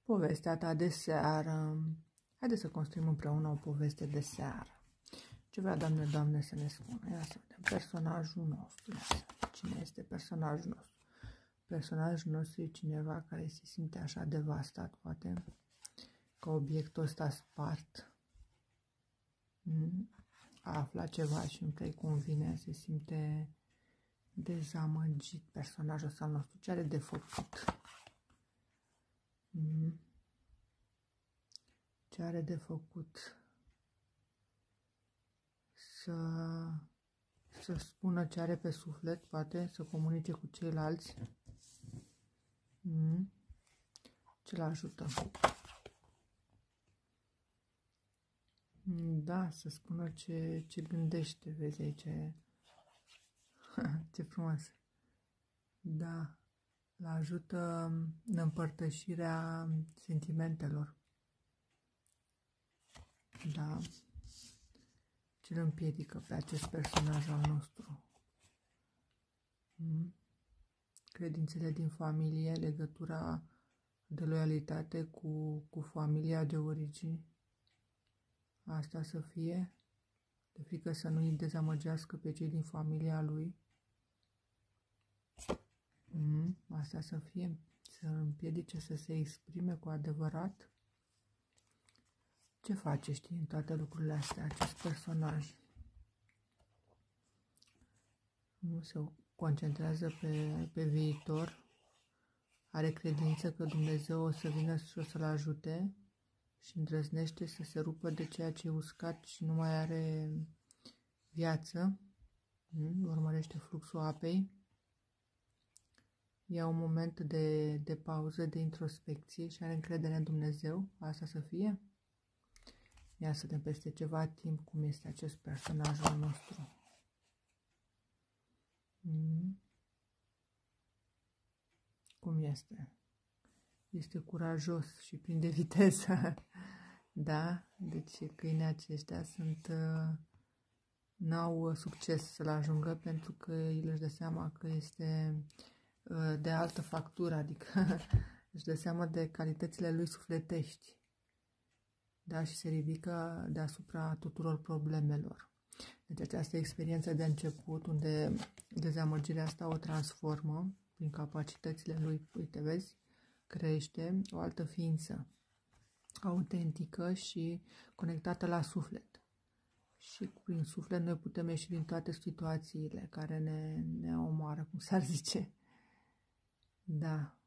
Povestea ta de seară. Haideți să construim împreună o poveste de seară. Ce vrea, Doamne, să ne spună? Ia să vedem. Personajul nostru. Ia să vedem. Cine este personajul nostru? Personajul nostru e cineva care se simte așa devastat, poate, că obiectul ăsta spart. A aflat ceva și nu-i convine, se simte dezamăgit personajul ăsta nostru. Ce are de făcut? Ce are de făcut? Să spună ce are pe suflet, poate, să comunice cu ceilalți. Ce-l ajută? Da, să spună ce gândește, vezi aici. Ce frumos. Da, îl ajută în împărtășirea sentimentelor. Da. Ce îl împiedică pe acest personaj al nostru? Credințele din familie, legătura de loialitate cu familia de origini. Asta să fie, de frică să nu îi dezamăgească pe cei din familia lui. Asta să fie, să îl împiedice să se exprime cu adevărat. Ce face, știi, în toate lucrurile astea, acest personaj? Nu se concentrează pe viitor, are credință că Dumnezeu o să vină și o să-l ajute și îndrăznește să se rupă de ceea ce e uscat și nu mai are viață. Urmărește fluxul apei. Ia un moment de pauză, de introspecție și are încredere în Dumnezeu. Asta să fie? Ia să vedem peste ceva timp cum este acest personaj al nostru. Cum este? Este curajos și plin de viteză. Da? Deci câinii aceștia n-au succes să-l ajungă pentru că el își dă seama că este de altă factură, adică își dă seama de calitățile lui sufletești. Da? Și se ridică deasupra tuturor problemelor. Deci această experiență de început, unde dezamăgirea asta o transformă prin capacitățile lui, uite, vezi, crește o altă ființă autentică și conectată la suflet. Și prin suflet noi putem ieși din toate situațiile care ne omoară, cum s-ar zice. Da.